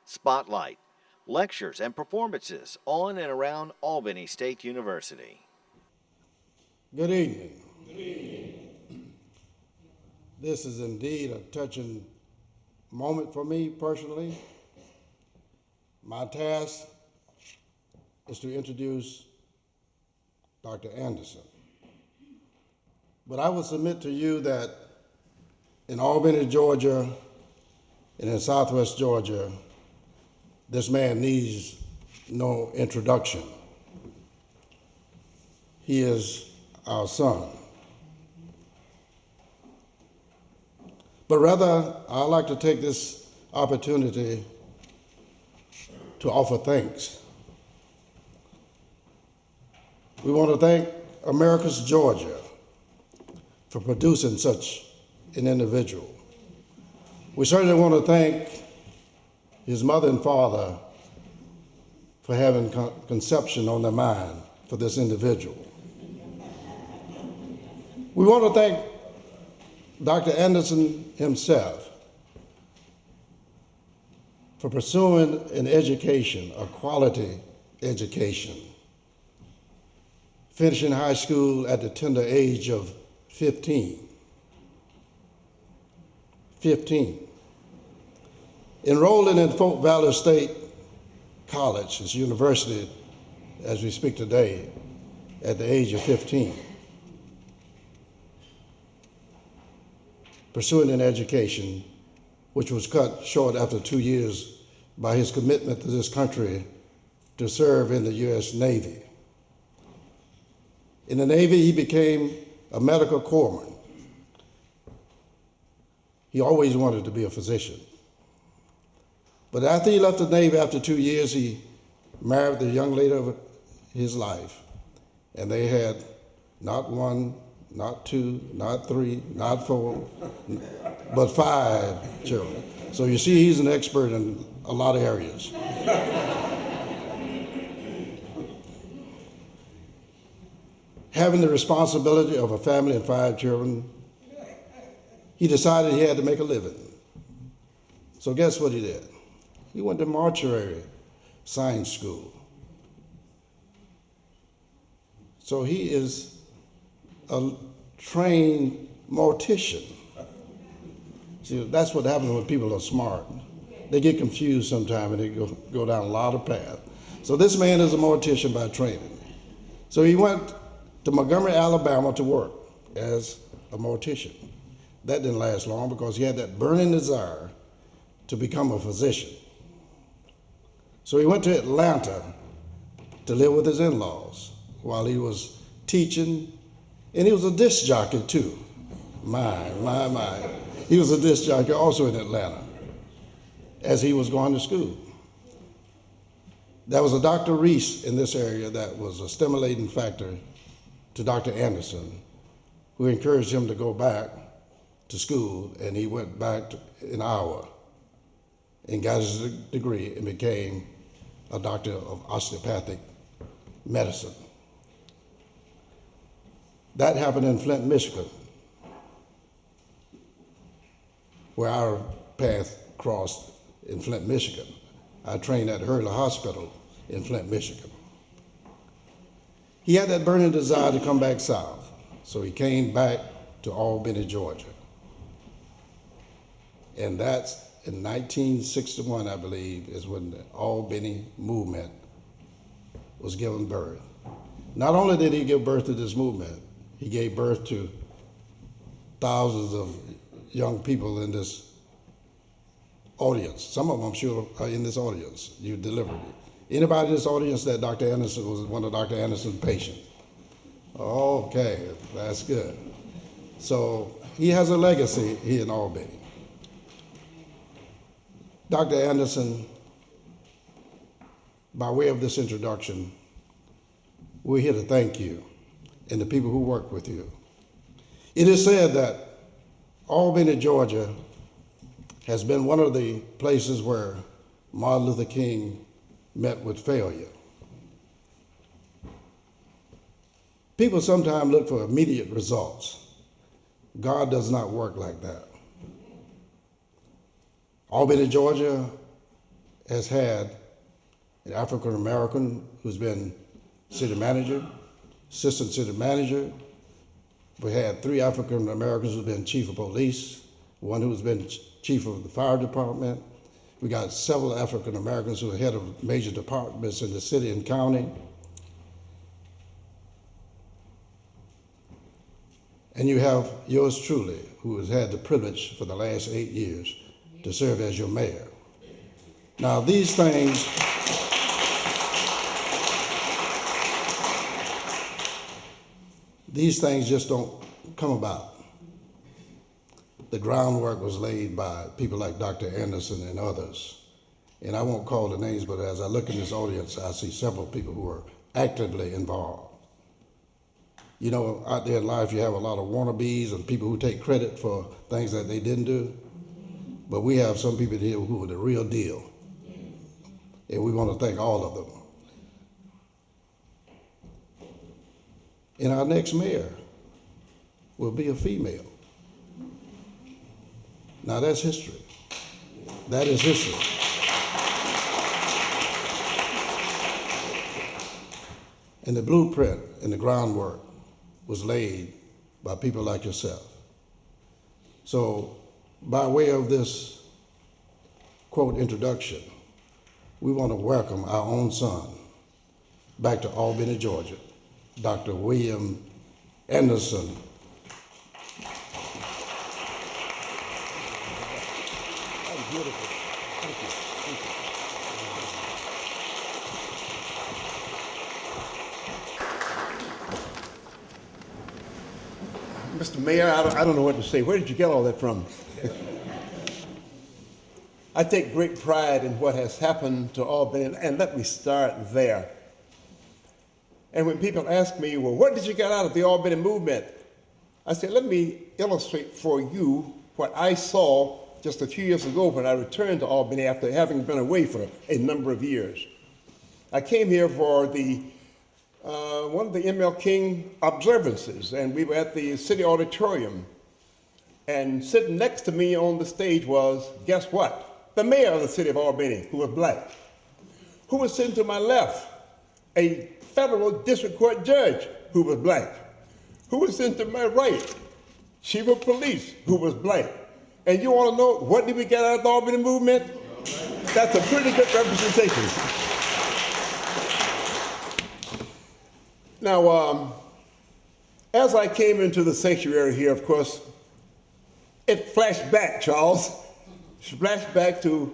Spotlight, lectures and performances on and around Albany State University. Good evening. This is indeed a touching moment for me personally. My task is to introduce Dr. Anderson. But I will submit to you that in Albany, Georgia, and in Southwest Georgia, this man needs no introduction. He is our son. But rather, I'd like to take this opportunity to offer thanks. We want to thank America's Georgia for producing such an individual. We certainly want to thank his mother and father for having conception on their mind for this individual. We want to thank Dr. Anderson himself for pursuing an education, a quality education, finishing high school at the tender age of 15. Enrolling in Folk Valley State College, its university, as we speak today, at the age of 15. Pursuing an education which was cut short after 2 years by his commitment to this country to serve in the U.S. Navy. In the Navy, he became a medical corpsman. He always wanted to be a physician. But after he left the Navy after 2 years, he married the young lady of his life. And they had not one, not two, not three, not four, but 5 children. So you see, he's an expert in a lot of areas. Having the responsibility of a family and 5 children, he decided he had to make a living. So guess what he did? He went to mortuary science school. So he is a trained mortician. See, that's what happens when people are smart. They get confused sometimes and they go down a lot of paths. So this man is a mortician by training. So he went to Montgomery, Alabama to work as a mortician. That didn't last long because he had that burning desire to become a physician. So he went to Atlanta to live with his in-laws while he was teaching, and he was a disc jockey too. My. He was a disc jockey also in Atlanta as he was going to school. There was a Dr. Reese in this area that was a stimulating factor to Dr. Anderson, who encouraged him to go back to school, and he went back in Iowa and got his degree and became a doctor of osteopathic medicine. That happened in Flint, Michigan, where our path crossed in Flint, Michigan. I trained at Hurley Hospital in Flint, Michigan. He had that burning desire to come back south, so he came back to Albany, Georgia. And that's in 1961, I believe, is when the Albany movement was given birth. Not only did he give birth to this movement, he gave birth to thousands of young people in this audience. Some of them, I'm sure, are in this audience. You delivered it. Anybody in this audience that Dr. Anderson was one of Dr. Anderson's patients? Okay, that's good. So he has a legacy here in Albany. Dr. Anderson, by way of this introduction, we're here to thank you and the people who work with you. It is said that Albany, Georgia, has been one of the places where Martin Luther King met with failure. People sometimes look for immediate results. God does not work like that. Albany, Georgia has had an African American who's been city manager, assistant city manager. We had 3 African Americans who've been chief of police, one who's been chief of the fire department. We got several African Americans who are head of major departments in the city and county. And you have yours truly, who has had the privilege for the last 8 years to serve as your mayor. Now these things just don't come about. The groundwork was laid by people like Dr. Anderson and others. And I won't call the names, but as I look in this audience, I see several people who are actively involved. You know, out there in life, you have a lot of wannabes and people who take credit for things that they didn't do. But we have some people here who are the real deal. And we want to thank all of them. And our next mayor will be a female. Now that's history. That is history. And the blueprint and the groundwork was laid by people like yourself. So by way of this, quote, introduction, we want to welcome our own son back to Albany, Georgia, Dr. William Anderson. That was beautiful. Thank you. Thank you. Mr. Mayor, I don't know what to say. Where did you get all that from? I take great pride in what has happened to Albany, and let me start there. And when people ask me, well, what did you get out of the Albany movement? I say, let me illustrate for you what I saw just a few years ago when I returned to Albany after having been away for a number of years. I came here for one of the M.L. King observances, and we were at the city auditorium. And sitting next to me on the stage was, guess what? The mayor of the city of Albany, who was black. Who was sitting to my left? A federal district court judge, who was black. Who was sitting to my right? Chief of police, who was black. And you want to know, what did we get out of the Albany movement? That's a pretty good representation. Now, as I came into the sanctuary here, of course, it flashed back, Charles. It flashed back to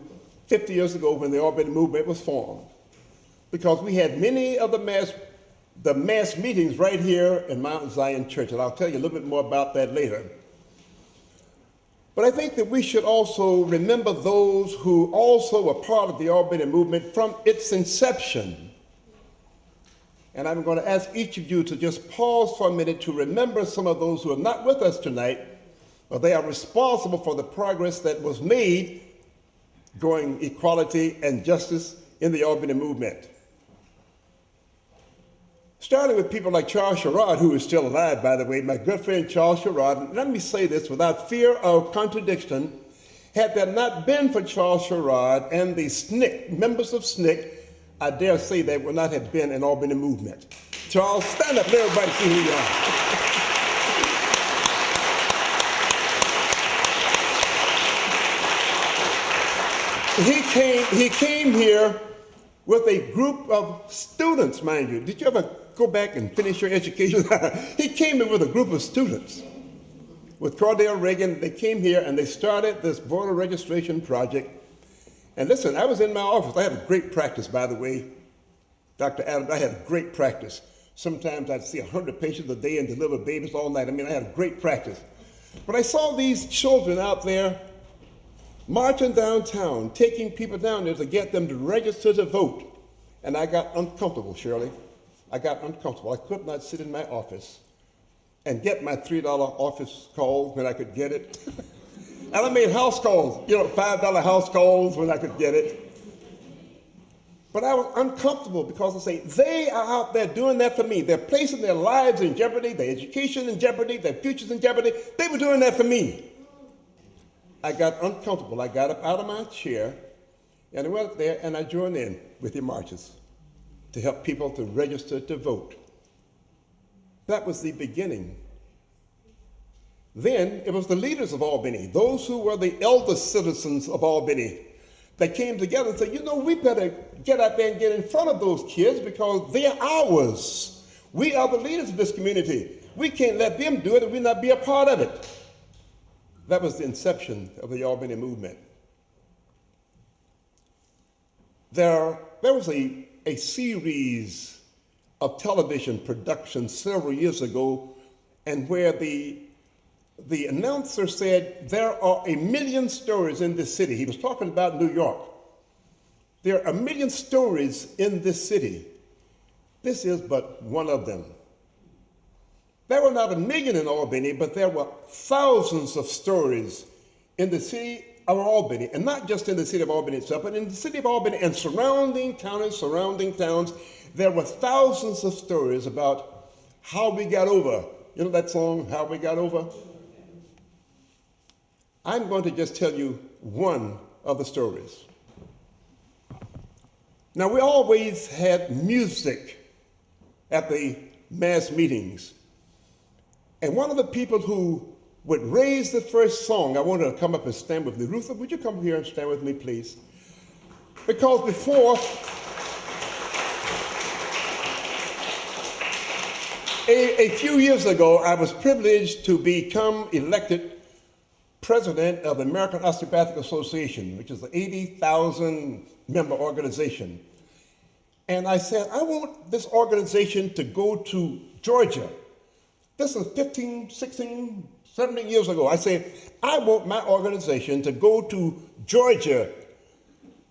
50 years ago when the Albany movement was formed. Because we had many of the mass meetings right here in Mount Zion Church, and I'll tell you a little bit more about that later. But I think that we should also remember those who also were part of the Albany movement from its inception. And I'm going to ask each of you to just pause for a minute to remember some of those who are not with us tonight, but they are responsible for the progress that was made growing equality and justice in the Albany movement. Starting with people like Charles Sherrod, who is still alive, by the way, my good friend Charles Sherrod. And let me say this without fear of contradiction. Had there not been for Charles Sherrod and the SNCC, members of SNCC, I dare say there would not have been an Albany movement. Charles, stand up, let everybody see who you are. He came here with a group of students, mind you. Did you ever go back and finish your education? He came in with a group of students. With Cordell Reagan, they came here and they started this voter registration project. And listen, I was in my office. I had a great practice, by the way. Dr. Adams, I had a great practice. Sometimes I'd see 100 patients a day and deliver babies all night. I mean, I had a great practice. But I saw these children out there marching downtown, taking people down there to get them to register to vote. And I got uncomfortable, Shirley. I got uncomfortable. I could not sit in my office and get my $3 office call when I could get it. And I made house calls, $5 house calls when I could get it. But I was uncomfortable because I say, they are out there doing that for me. They're placing their lives in jeopardy, their education in jeopardy, their futures in jeopardy. They were doing that for me. I got uncomfortable. I got up out of my chair And I went there and I joined in with the marches to help people to register to vote. That was the beginning. Then it was the leaders of Albany, those who were the elder citizens of Albany, that came together and said, you know, we better get out there and get in front of those kids because they're ours. We are the leaders of this community. We can't let them do it and we not be a part of it. That was the inception of the Albany movement. There was a series of television productions several years ago, and where the announcer said, there are 1 million stories in this city. He was talking about New York. There are 1 million stories in this city. This is but one of them. There were not 1 million in Albany, but there were thousands of stories in the city of Albany, and not just in the city of Albany itself, but in the city of Albany and surrounding towns, there were thousands of stories about how we got over. You know that song, How We Got Over? I'm going to just tell you one of the stories. Now, we always had music at the mass meetings. And one of the people who would raise the first song, I want her to come up and stand with me. Rutha, would you come here and stand with me, please? Because before, a few years ago, I was privileged to become elected president of the American Osteopathic Association, which is an 80,000 member organization. And I said, I want this organization to go to Georgia. This is 15, 16, 17 years ago. I said, I want my organization to go to Georgia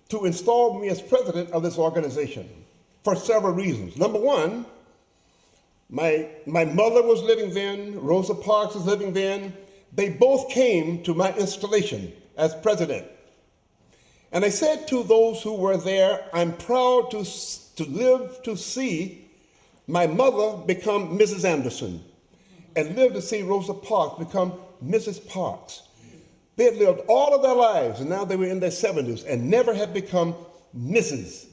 to install me as president of this organization for several reasons. Number one, my mother was living then, Rosa Parks was living then. They both came to my installation as president. And I said to those who were there, I'm proud to live to see my mother become Mrs. Anderson and live to see Rosa Parks become Mrs. Parks. They had lived all of their lives, and now they were in their 70s and never had become Mrs.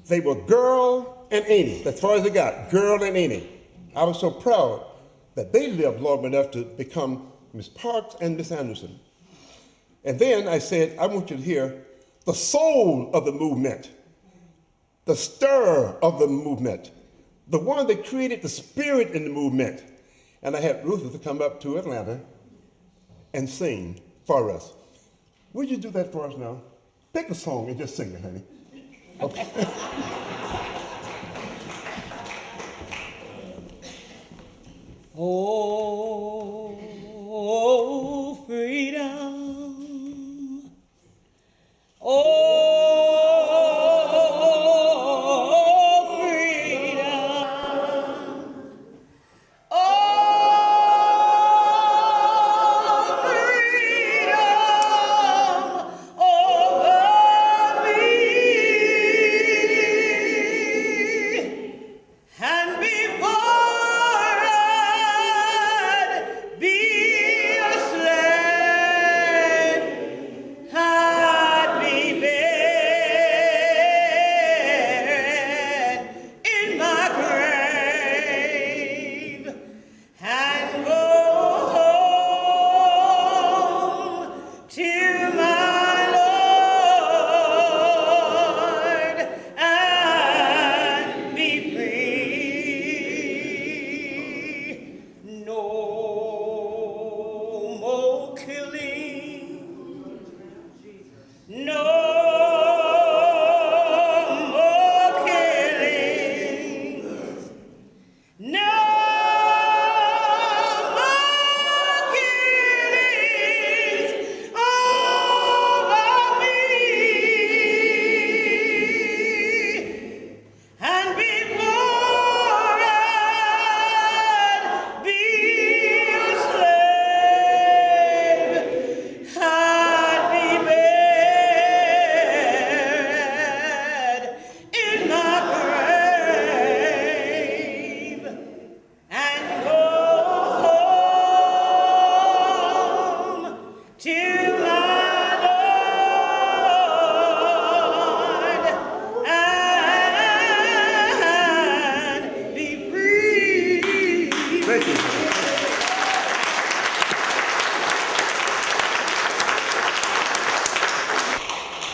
They were Girl and Annie, as far as they got, Girl and Annie. I was so proud that they lived long enough to become Miss Parks and Miss Anderson. And then I said, I want you to hear the soul of the movement, the stir of the movement, the one that created the spirit in the movement. And I had Ruth to come up to Atlanta and sing for us. Would you do that for us now? Pick a song and just sing it, honey. Okay. Oh, freedom. Oh, freedom. Oh, freedom over me. And before I'd be a slave, I'd be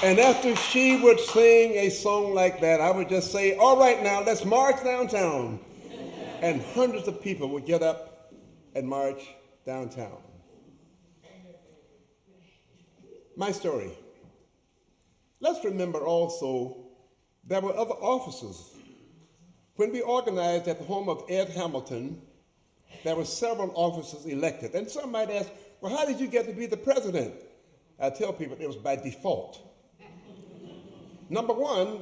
And after she would sing a song like that, I would just say, all right, now let's march downtown. And hundreds of people would get up and march downtown. My story. Let's remember also there were other officers. When we organized at the home of Ed Hamilton, there were several officers elected. And some might ask, well, how did you get to be the president? I tell people it was by default. Number one,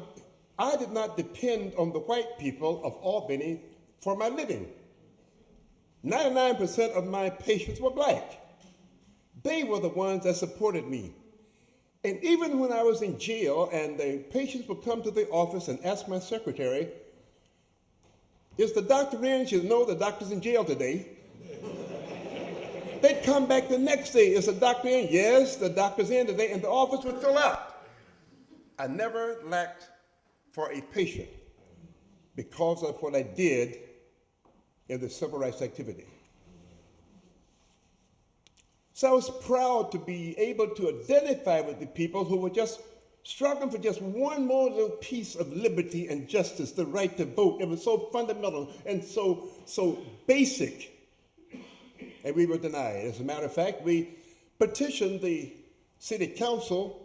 I did not depend on the white people of Albany for my living. 99% of my patients were black. They were the ones that supported me. And even when I was in jail and the patients would come to the office and ask my secretary, is the doctor in? She'd know the doctor's in jail today. They'd come back the next day, is the doctor in? Yes, the doctor's in today, and the office would fill up. I never lacked for a patient because of what I did in the civil rights activity. So I was proud to be able to identify with the people who were just struggling for just one more little piece of liberty and justice, the right to vote. It was so fundamental and so basic, and we were denied. As a matter of fact, we petitioned the city council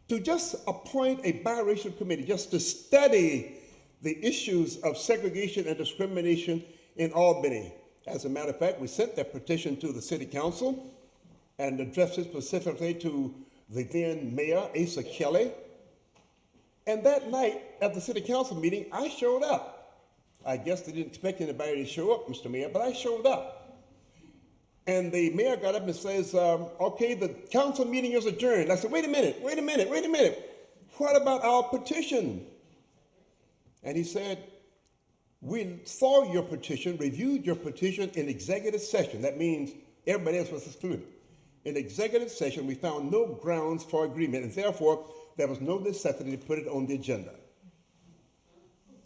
to just appoint a biracial committee just to study the issues of segregation and discrimination in Albany. As a matter of fact, we sent that petition to the city council and addressed it specifically to the then mayor, Asa Kelly. And that night at the city council meeting, I showed up. I guess they didn't expect anybody to show up, Mr. Mayor, but I showed up. And the mayor got up and says, okay, the council meeting is adjourned. I said, wait a minute. What about our petition? And he said, we saw your petition, reviewed your petition in executive session. That means everybody else was excluded. In executive session, we found no grounds for agreement, and therefore, there was no necessity to put it on the agenda.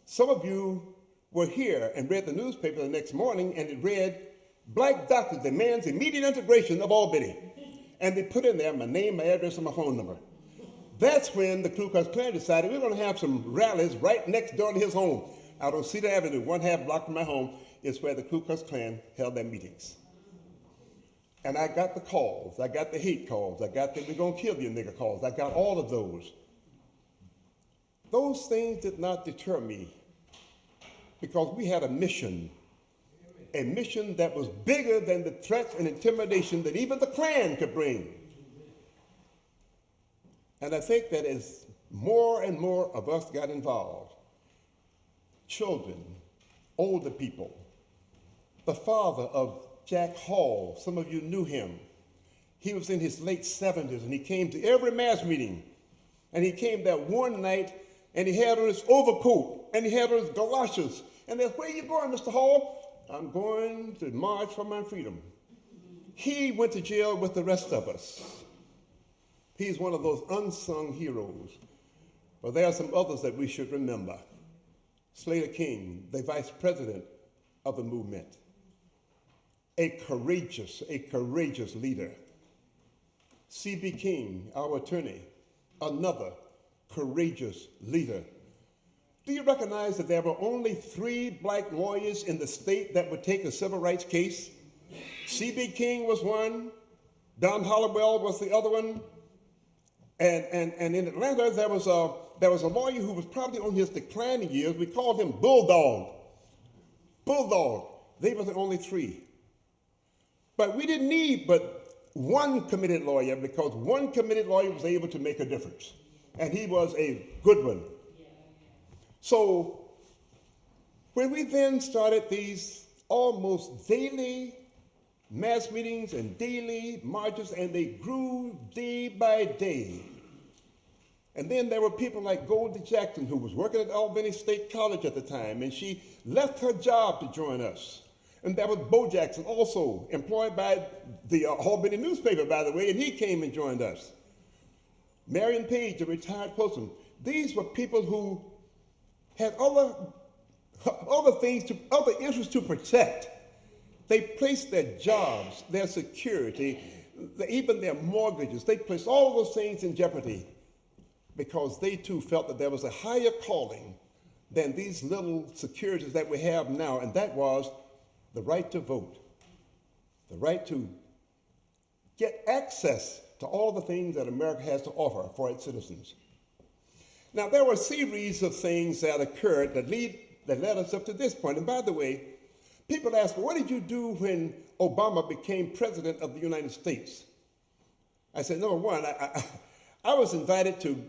Some of you were here and read the newspaper the next morning, and it read, Black doctor demands immediate integration of Albany. And they put in there my name, my address, and my phone number. That's when the Ku Klux Klan decided we're going to have some rallies right next door to his home. Out on Cedar Avenue, 1/2 block from my home, is where the Ku Klux Klan held their meetings. And I got the calls, I got the hate calls, I got the we're going to kill you nigger calls. I got all of those. Those things did not deter me because we had a mission that was bigger than the threats and intimidation that even the Klan could bring. And I think that as more and more of us got involved, children, older people, the father of Jack Hall, some of you knew him. He was in his late 70s and he came to every mass meeting. And he came that one night and he had on his overcoat and he had on his galoshes. And they said, where are you going, Mr. Hall? I'm going to march for my freedom. He went to jail with the rest of us. He's one of those unsung heroes. But there are some others that we should remember. Slater King, the vice president of the movement. A courageous leader. C.B. King, our attorney, another courageous leader. Do you recognize that there were only 3 black lawyers in the state that would take a civil rights case? C.B. King was one, Don Hollowell was the other one, and in Atlanta there was a lawyer who was probably on his declining years. We called him Bulldog. Bulldog. They were the only 3. But we didn't need but one committed lawyer because one committed lawyer was able to make a difference. And he was a good one. So when we then started these almost daily mass meetings and daily marches, and they grew day by day. And then there were people like Goldie Jackson, who was working at Albany State College at the time, and she left her job to join us. And there was Bo Jackson, also employed by the Albany newspaper, by the way, and he came and joined us. Marion Page, a retired postman. These were people who had other interests to protect. They placed their jobs, their security, even their mortgages. They placed all those things in jeopardy because they too felt that there was a higher calling than these little securities that we have now, and that was the right to vote, the right to get access to all the things that America has to offer for its citizens. Now, there were a series of things that occurred that led us up to this point. And by the way, people ask me, what did you do when Obama became president of the United States? I said, number one, I was invited to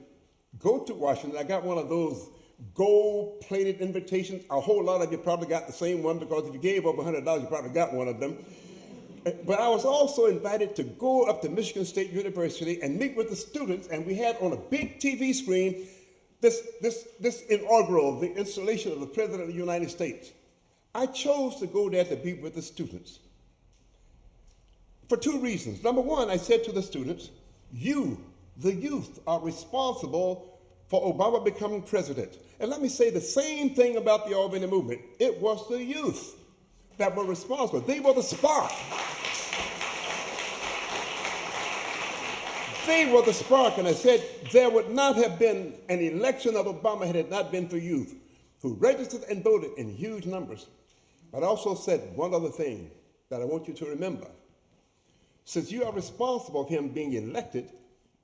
go to Washington. I got one of those gold-plated invitations. A whole lot of you probably got the same one, because if you gave over $100, you probably got one of them. But I was also invited to go up to Michigan State University and meet with the students, and we had on a big TV screen this inaugural, the installation of the President of the United States. I chose to go there to be with the students for two reasons. Number one, I said to the students, you, the youth, are responsible for Obama becoming president. And let me say the same thing about the Albany movement. It was the youth that were responsible. They were the spark. They were the spark, and I said there would not have been an election of Obama had it not been for youth who registered and voted in huge numbers. But I also said one other thing that I want you to remember. Since you are responsible for him being elected,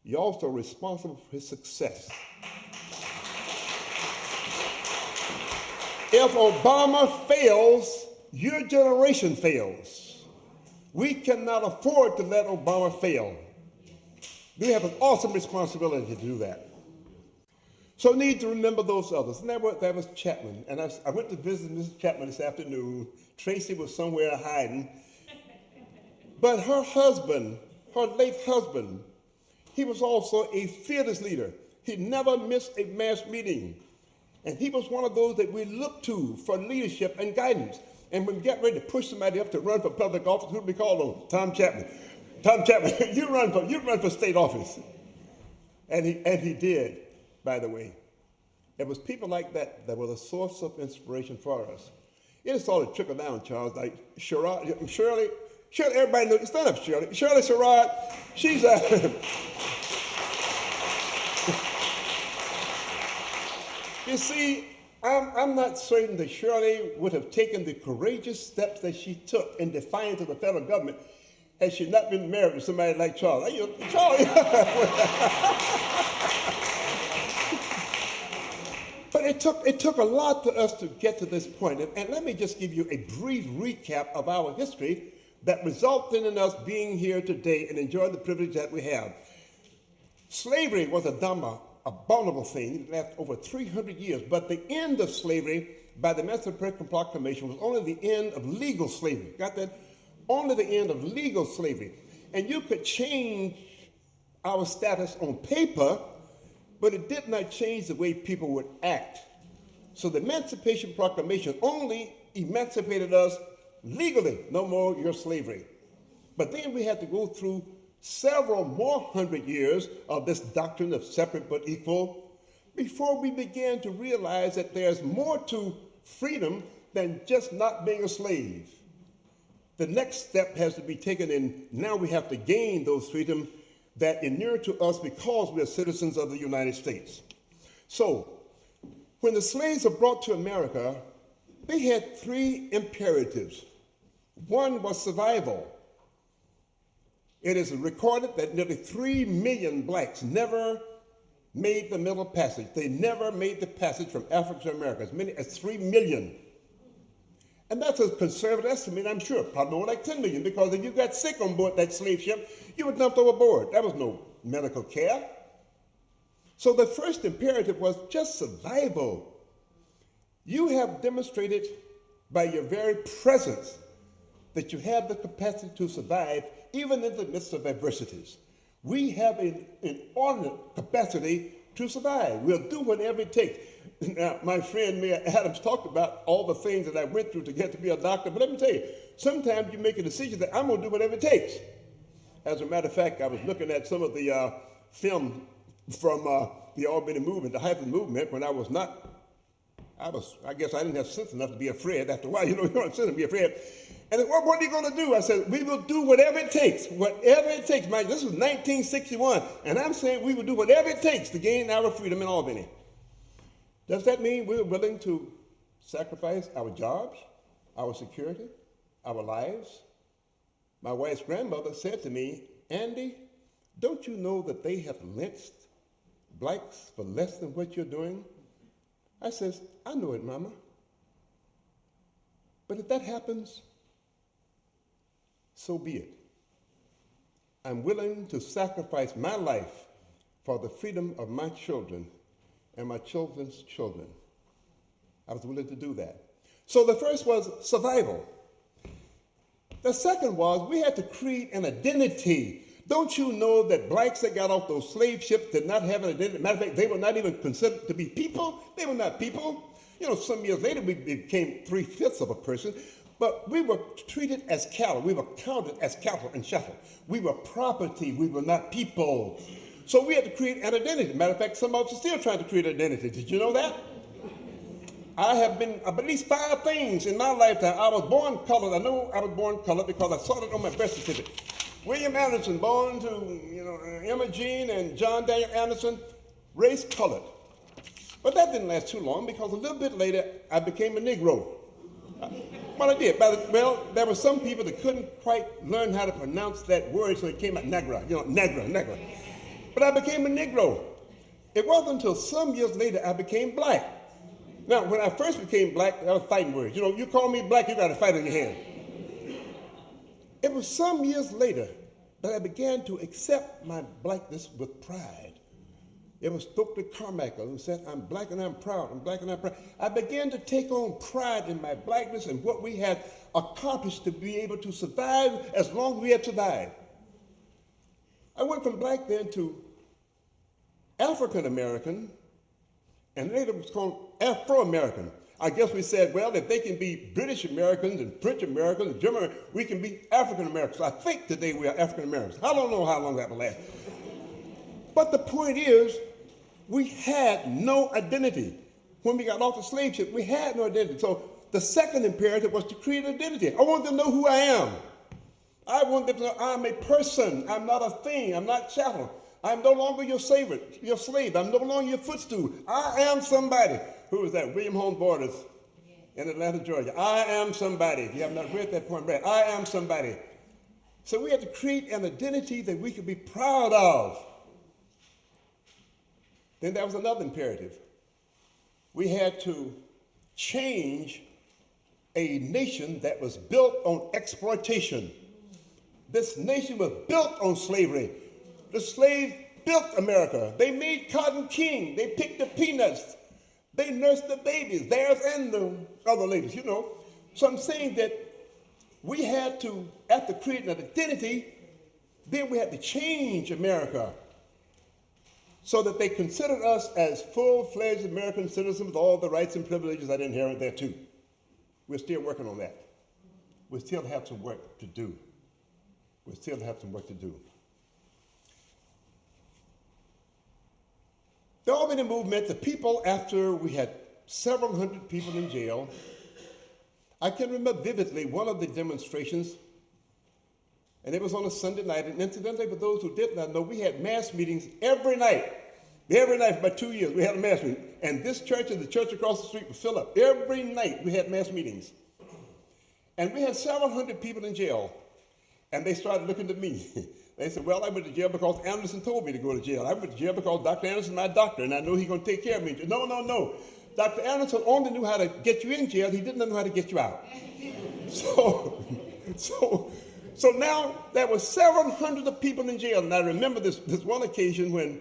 you're also responsible for his success. If Obama fails, your generation fails. We cannot afford to let Obama fail. We have an awesome responsibility to do that. So need to remember those others. And that was Chapman. And I went to visit Mrs. Chapman this afternoon. Tracy was somewhere hiding. But her husband, her late husband, he was also a fearless leader. He never missed a mass meeting. And he was one of those that we looked to for leadership and guidance. And when we get ready to push somebody up to run for public office, who do we call on? Tom Chapman. Tom Chapman, you run for state office. And he did, by the way. It was people like that that were the source of inspiration for us. It started to trickle down, Charles. Like Shirley, everybody knows. Stand up, Shirley. Shirley Sherrod, she's You see, I'm not certain that Shirley would have taken the courageous steps that she took in defiance of the federal government had she not been married to somebody like Charles. Charles. But it took a lot for us to get to this point. And let me just give you a brief recap of our history that resulted in us being here today and enjoying the privilege that we have. Slavery was an abominable thing. It lasted over 300 years. But the end of slavery by the Emancipation Proclamation was only the end of legal slavery. Got that? Only the end of legal slavery. And you could change our status on paper, but it did not change the way people would act. So the Emancipation Proclamation only emancipated us legally, no more your slavery. But then we had to go through several more hundred years of this doctrine of separate but equal before we began to realize that there's more to freedom than just not being a slave. The next step has to be taken, and now we have to gain those freedoms that inure to us because we are citizens of the United States. So, when the slaves were brought to America, they had three imperatives. One was survival. It is recorded that nearly 3 million blacks never made the Middle Passage. They never made the passage from Africa to America, as many as 3 million. And that's a conservative estimate, I'm sure, probably more like 10 million, because if you got sick on board that slave ship, you were dumped overboard. There was no medical care. So the first imperative was just survival. You have demonstrated by your very presence that you have the capacity to survive even in the midst of adversities. We have an inordinate capacity to survive. We'll do whatever it takes. Now, my friend Mayor Adams talked about all the things that I went through to get to be a doctor, but let me tell you, sometimes you make a decision that I'm gonna do whatever it takes. As a matter of fact, I was looking at some of the film from the Albany movement, the height of the movement, when I guess I didn't have sense enough to be afraid. After a while, you don't have sense to be afraid. And they said, well, what are you going to do? I said, we will do whatever it takes. Whatever it takes. Mind, this was 1961. And I'm saying we will do whatever it takes to gain our freedom in Albany. Does that mean we're willing to sacrifice our jobs, our security, our lives? My wife's grandmother said to me, Andy, don't you know that they have lynched blacks for less than what you're doing? I says, I know it, Mama. But if that happens, so be it. I'm willing to sacrifice my life for the freedom of my children and my children's children. I was willing to do that. So the first was survival. The second was we had to create an identity. Don't you know that blacks that got off those slave ships did not have an identity? Matter of fact, they were not even considered to be people. They were not people. You know, some years later we became 3/5 of a person, but we were treated as cattle. We were counted as cattle and chattel. We were property. We were not people. So we had to create an identity. Matter of fact, some of us are still trying to create an identity. Did you know that? I have been at least 5 things in my lifetime. I was born colored. I know I was born colored because I saw it on my birth certificate. William Anderson, born to Emma Jean and John Daniel Anderson, race colored. But that didn't last too long because a little bit later I became a Negro. Well, I did. Well, there were some people that couldn't quite learn how to pronounce that word, so it came out Negra. Negra. But I became a Negro. It wasn't until some years later I became black. Now, when I first became black, that was fighting words. You know, you call me black, you got a fight on your hand. It was some years later that I began to accept my blackness with pride. It was Stokely Carmichael who said, I'm black and I'm proud, I'm black and I'm proud. I began to take on pride in my blackness and what we had accomplished to be able to survive as long as we had survived. I went from black then to African American, and later it was called Afro-American. I guess we said, well, if they can be British Americans and French Americans and German, we can be African Americans. I think today we are African Americans. I don't know how long that will last. But the point is, we had no identity. When we got off the slave ship, we had no identity. So the second imperative was to create identity. I want them to know who I am. I want them to know I'm a person. I'm not a thing. I'm not chattel. I'm no longer your slave. I'm no longer your footstool. I am somebody. Who was that? William Holmes Borders in Atlanta, Georgia. I am somebody. If you have not read that point, right? I am somebody. So we had to create an identity that we could be proud of. Then there was another imperative. We had to change a nation that was built on exploitation. This nation was built on slavery. The slaves built America. They made cotton king. They picked the peanuts. They nursed the babies, theirs and the other ladies, you know. So I'm saying that we had to, after creating an identity, then we had to change America so that they considered us as full-fledged American citizens with all the rights and privileges that inherent there too. We're still working on that. We still have some work to do. We still have some work to do. The Albany movement, the people, after we had several hundred people in jail, I can remember vividly one of the demonstrations, and it was on a Sunday night, and incidentally, for those who did not know, we had mass meetings every night. Every night for about 2 years, we had a mass meeting. And this church and the church across the street would fill up. Every night, we had mass meetings. And we had several hundred people in jail, and they started looking to me. They said, well, I went to jail because Anderson told me to go to jail. I went to jail because Dr. Anderson is my doctor, and I know he's going to take care of me. No. Dr. Anderson only knew how to get you in jail. He didn't know how to get you out. So now there were several hundred of people in jail. And I remember this one occasion when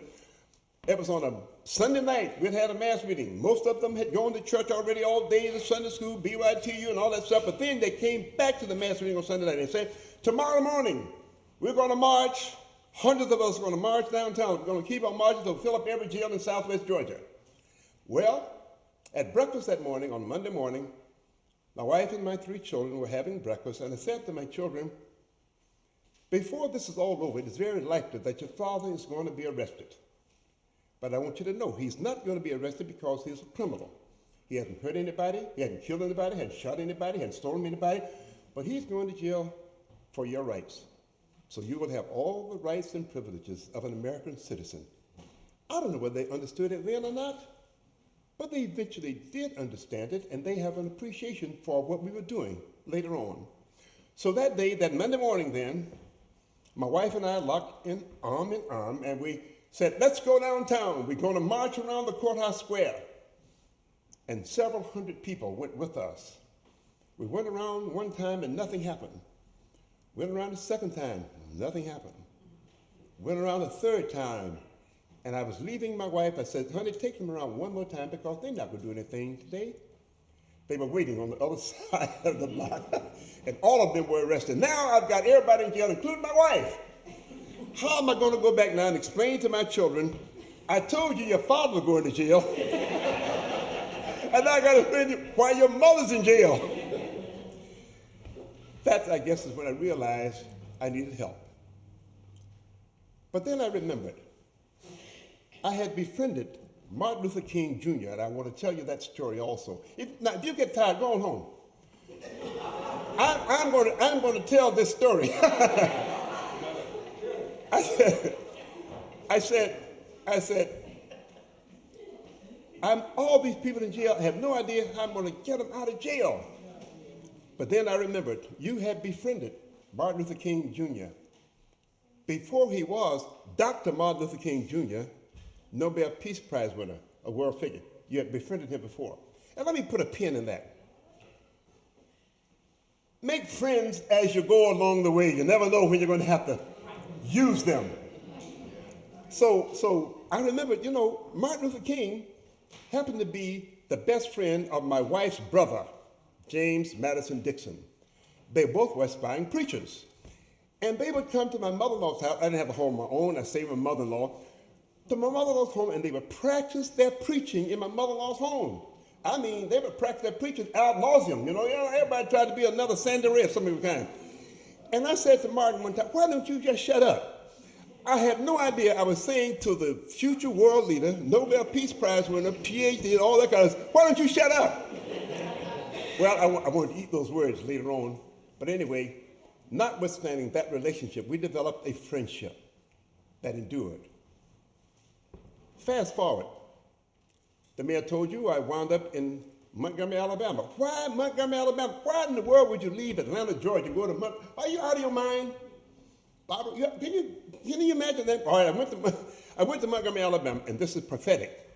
it was on a Sunday night. We'd had a mass meeting. Most of them had gone to church already all day, the Sunday school, BYTU, and all that stuff. But then they came back to the mass meeting on Sunday night and said, tomorrow morning, we're going to march. Hundreds of us are going to march downtown. We're going to keep on marching to fill up every jail in Southwest Georgia. Well, at breakfast that morning, on Monday morning, my wife and my 3 children were having breakfast, and I said to my children, before this is all over, it is very likely that your father is going to be arrested. But I want you to know he's not going to be arrested because he's a criminal. He hasn't hurt anybody, he hasn't killed anybody, hasn't shot anybody, hasn't stolen anybody. but he's going to jail for your rights. So you will have all the rights and privileges of an American citizen. I don't know whether they understood it then or not, but they eventually did understand it, and they have an appreciation for what we were doing later on. So that day, that Monday morning then, my wife and I locked in arm, and we said, let's go downtown. We're going to march around the courthouse square. And several hundred people went with us. We went around one time and nothing happened. Went around the second time, nothing happened. Went around the third time, and I was leaving my wife. I said, honey, take them around one more time because they're not going to do anything today. They were waiting on the other side of the block, and all of them were arrested. Now I've got everybody in jail, including my wife. How am I going to go back now and explain to my children, I told you your father was going to jail, and now I got to explain to you why your mother's in jail. That, I guess, is when I realized I needed help. But then I remembered I had befriended Martin Luther King Jr., and I want to tell you that story also. If you get tired, go on home. I'm going to tell this story. I said, all these people in jail have no idea how I'm going to get them out of jail. But then I remembered, you had befriended Martin Luther King Jr. Before he was Dr. Martin Luther King Jr., Nobel Peace Prize winner, a world figure. You had befriended him before. And let me put a pin in that. Make friends as you go along the way. You never know when you're going to have to use them. So I remember, Martin Luther King happened to be the best friend of my wife's brother, James Madison Dixon. They both were aspiring preachers. And they would come to my mother-in-law's house. I didn't have a home of my own. I stayed with my mother-in-law. To my mother-in-law's home, and they would practice their preaching in my mother-in-law's home. I mean, they would practice their preaching ad nauseum. Everybody tried to be another Sandy Ray of some kind. And I said to Martin one time, why don't you just shut up? I had no idea I was saying to the future world leader, Nobel Peace Prize winner, PhD, and all that kind of stuff, why don't you shut up? Well, I wanted to eat those words later on. But anyway, notwithstanding that relationship, we developed a friendship that endured. Fast forward. The mayor told you I wound up in Montgomery, Alabama. Why Montgomery, Alabama? Why in the world would you leave Atlanta, Georgia, and go to Montgomery? Are you out of your mind? Can you imagine that? All right, I went to Montgomery, Alabama, and this is prophetic.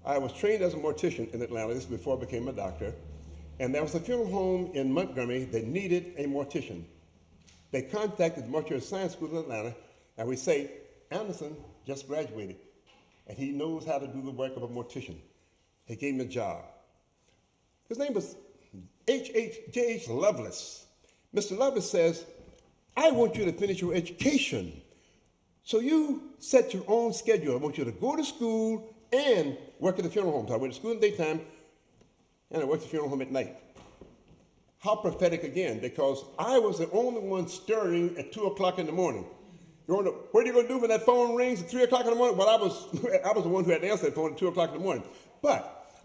I was trained as a mortician in Atlanta. This is before I became a doctor. And there was a funeral home in Montgomery that needed a mortician. They contacted the Mortuary Science School in Atlanta, and we say, Anderson just graduated, and he knows how to do the work of a mortician. He gave me a job. His name was J.H. Lovelace. Mr. Lovelace says, I want you to finish your education. So you set your own schedule. I want you to go to school and work at the funeral home. So I went to school in the daytime, and I worked at the funeral home at night. How prophetic again, because I was the only one stirring at 2 o'clock in the morning. What are you going to do when that phone rings at 3 o'clock in the morning? Well, I was the one who had to answer that phone at 2 o'clock in the morning. But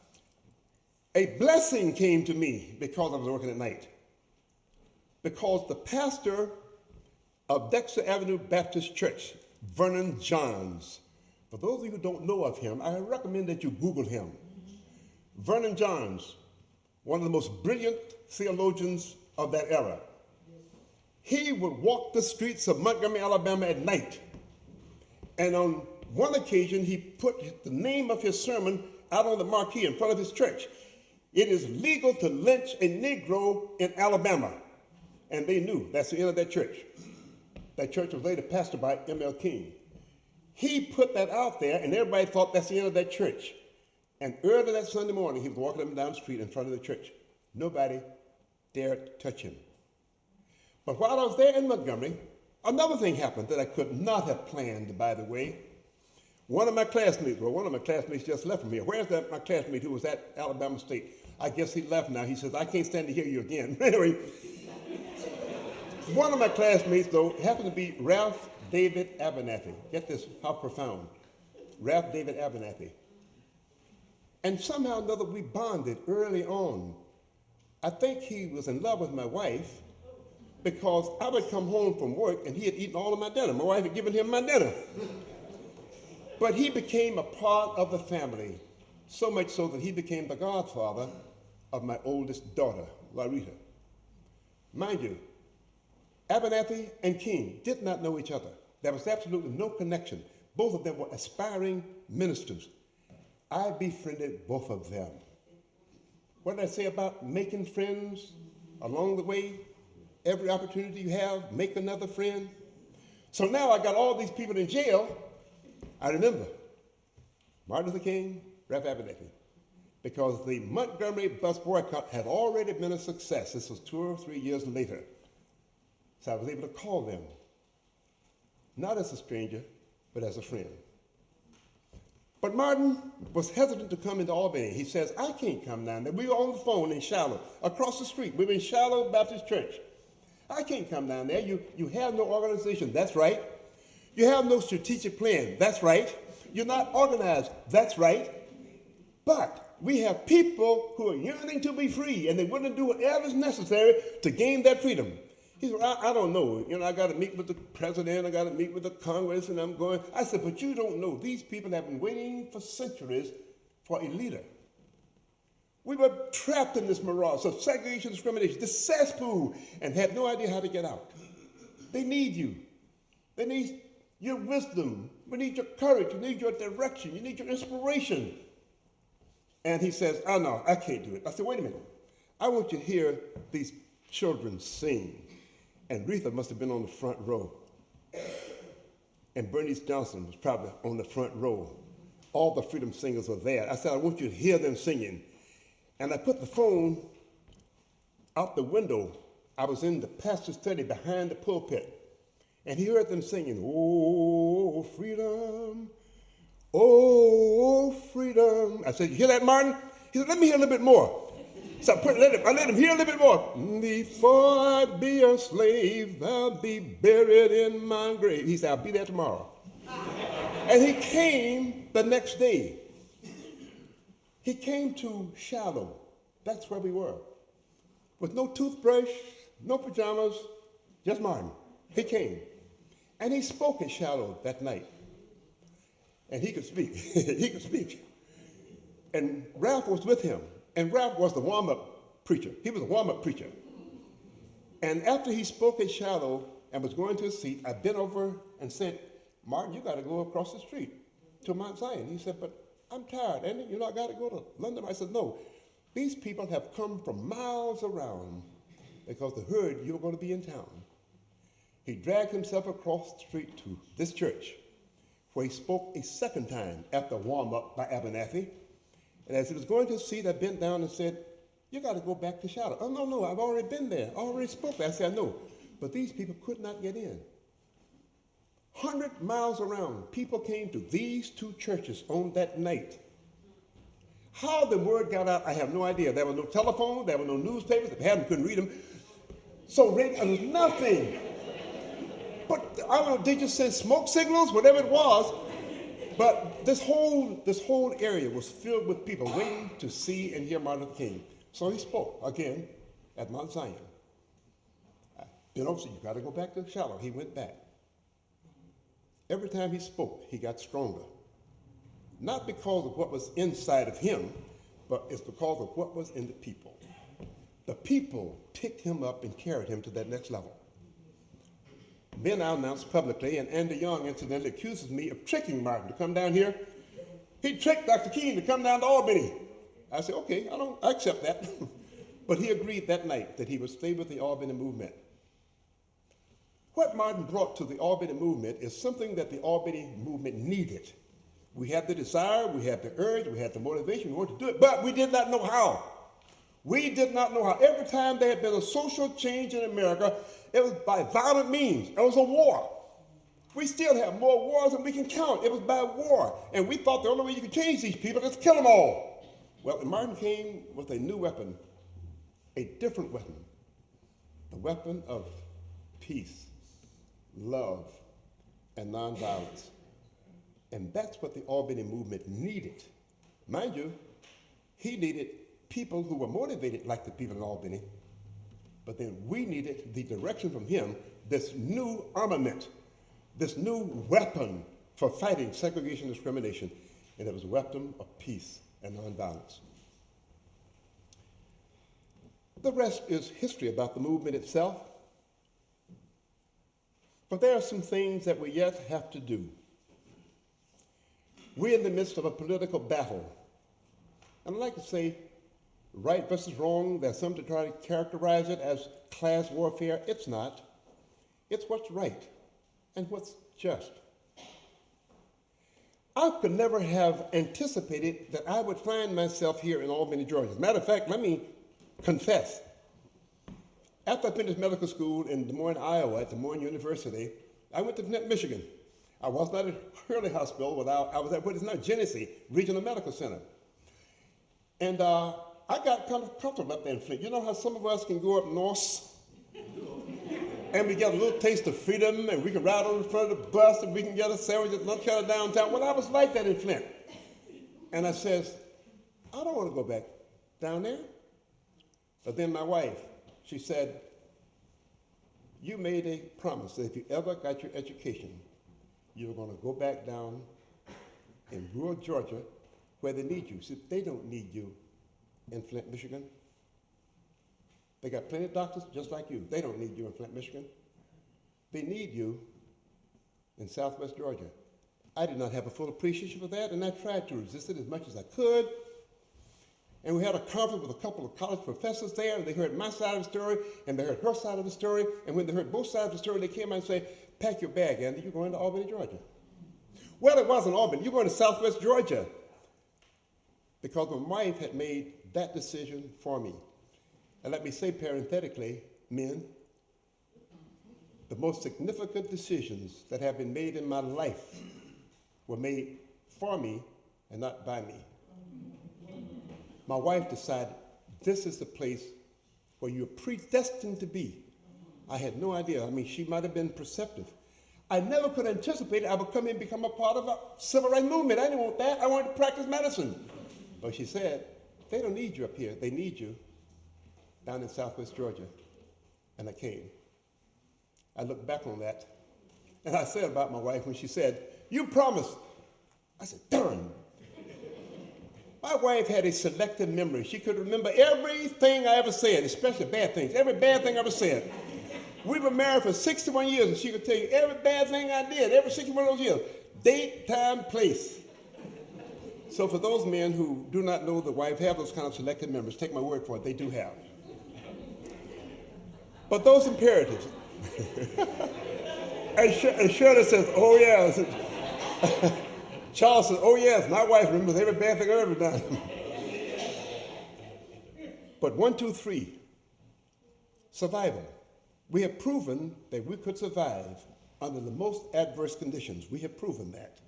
a blessing came to me because I was working at night. Because the pastor of Dexter Avenue Baptist Church, Vernon John, for those of you who don't know of him, I recommend that you Google him. Vernon John, one of the most brilliant theologians of that era. He would walk the streets of Montgomery, Alabama at night. And on one occasion, he put the name of his sermon out on the marquee in front of his church. It is legal to lynch a Negro in Alabama. And they knew that's the end of that church. That church was later pastored by M.L. King. He put that out there, and everybody thought that's the end of that church. And early that Sunday morning, he was walking up and down the street in front of the church. Nobody dared touch him. But while I was there in Montgomery, another thing happened that I could not have planned, by the way. One of my classmates just left from here. Where's my classmate who was at Alabama State? I guess he left now. He says, I can't stand to hear you again. Anyway, one of my classmates, though, happened to be Ralph David Abernathy. Get this, how profound. Ralph David Abernathy. And somehow or another, we bonded early on. I think he was in love with my wife because I would come home from work and he had eaten all of my dinner. My wife had given him my dinner. But he became a part of the family, so much so that he became the godfather of my oldest daughter, Larita. Mind you, Abernathy and King did not know each other. There was absolutely no connection. Both of them were aspiring ministers. I befriended both of them. What did I say about making friends along the way? Every opportunity you have, make another friend. So now I got all these people in jail. I remember Marvis the King, Rev. Abernathy, because the Montgomery bus boycott had already been a success. This was 2 or 3 years later. So I was able to call them, not as a stranger, but as a friend. But Martin was hesitant to come into Albany. He says, I can't come down there. We were on the phone in Shiloh, across the street. We were in Shiloh Baptist Church. I can't come down there. You have no organization. That's right. You have no strategic plan. That's right. You're not organized. That's right. But we have people who are yearning to be free, and they're willing to do whatever is necessary to gain that freedom. He said, I don't know. I got to meet with the president. I got to meet with the Congress, and I'm going. I said, but you don't know. These people have been waiting for centuries for a leader. We were trapped in this mirage of segregation, discrimination, this cesspool, and had no idea how to get out. They need you. They need your wisdom. We need your courage. You need your direction. You need your inspiration. And he says, oh, no, I can't do it. I said, wait a minute. I want you to hear these children sing. And Retha must have been on the front row. And Bernice Johnson was probably on the front row. All the freedom singers were there. I said, I want you to hear them singing. And I put the phone out the window. I was in the pastor's study behind the pulpit. And he heard them singing, oh, freedom, oh, freedom. I said, you hear that, Martin? He said, let me hear a little bit more. So I let him hear a little bit more. Before I be a slave, I'll be buried in my grave. He said, I'll be there tomorrow. And he came the next day. He came to Shiloh. That's where we were. With no toothbrush, no pajamas, just Martin. He came. And he spoke at Shiloh that night. And he could speak. He could speak. And Ralph was with him. And Ralph was the warm-up preacher. He was a warm-up preacher. And after he spoke at Shiloh and was going to his seat, I bent over and said, Martin, you got to go across the street to Mount Zion. He said, but I'm tired, and you know I got to go to London. I said, no, these people have come from miles around because they heard you were going to be in town. He dragged himself across the street to this church, where he spoke a second time after warm-up by Abernathy. And as he was going to his seat, I bent down and said, you got to go back to Shiloh. Oh, no, I've already been there. I already spoke there. I said, I know. But these people could not get in. 100 miles around, people came to these two churches on that night. How the word got out, I have no idea. There was no telephone, there were no newspapers. If they had them, couldn't read them. So radio, there was nothing. But I don't know, they just sent smoke signals, whatever it was. But this whole area was filled with people waiting to see and hear Martin Luther King. So he spoke again at Mount Zion. You got to go back to Shiloh. He went back. Every time he spoke, he got stronger. Not because of what was inside of him, but it's because of what was in the people. The people picked him up and carried him to that next level. Then I announced publicly, and Andy Young incidentally accuses me of tricking Martin to come down here. He tricked Dr. King to come down to Albany. I said, okay, I accept that. But he agreed that night that he would stay with the Albany movement. What Martin brought to the Albany movement is something that the Albany movement needed. We had the desire, we had the urge, we had the motivation, we wanted to do it, but we did not know how. We did not know how. Every time there had been a social change in America, it was by violent means. It was a war. We still have more wars than we can count. It was by war. And we thought the only way you could change these people is to kill them all. Well, Martin came with a new weapon, a different weapon, the weapon of peace, love, and nonviolence. And that's what the Albany movement needed. Mind you, he needed people who were motivated like the people in Albany, but then we needed the direction from him, this new armament, this new weapon for fighting segregation and discrimination, and it was a weapon of peace and nonviolence. The rest is history about the movement itself, but there are some things that we yet have to do. We're in the midst of a political battle, and I'd like to say right versus wrong. There's some to try to characterize it as class warfare. It's not. It's what's right and what's just. I could never have anticipated that I would find myself here in Albany, Georgia. As a matter of fact, let me confess. After I finished medical school in Des Moines, Iowa, at Des Moines University, I went to Flint, Michigan. I was not at Hurley Hospital, I was at what is now Genesee Regional Medical Center. And I got kind of comfortable up there in Flint. You know how some of us can go up north and we get a little taste of freedom and we can ride on the front of the bus and we can get a sandwich at lunch counter downtown. Well, I was like that in Flint. And I says, I don't want to go back down there. But then my wife, she said, you made a promise that if you ever got your education, you were going to go back down in rural Georgia where they need you. See, they don't need you in Flint, Michigan. They got plenty of doctors just like you. They don't need you in Flint, Michigan. They need you in Southwest Georgia. I did not have a full appreciation for that, and I tried to resist it as much as I could. And we had a conference with a couple of college professors there, and they heard my side of the story, and they heard her side of the story, and when they heard both sides of the story, they came out and said, pack your bag, Andy, you're going to Albany, Georgia. Well, it wasn't Albany. You're going to Southwest Georgia. Because my wife had made that decision for me. And let me say parenthetically, men, the most significant decisions that have been made in my life were made for me and not by me. My wife decided this is the place where you're predestined to be. I had no idea. I mean, she might have been perceptive. I never could anticipate I would come in and become a part of a civil rights movement. I didn't want that. I wanted to practice medicine. But she said, they don't need you up here. They need you down in Southwest Georgia. And I came. I look back on that, and I said about my wife when she said, you promised. I said, darn. My wife had a selective memory. She could remember everything I ever said, especially bad things, every bad thing I ever said. We were married for 61 years, and she could tell you every bad thing I did, every 61 of those years. Date, time, place. So for those men who do not know the wife have those kind of selective memories, take my word for it, they do have. But those imperatives. and Shirley says, oh yeah. Charles says, oh yes, my wife remembers every bad thing I've ever done. But 1, 2, 3, survival. We have proven that we could survive under the most adverse conditions. We have proven that.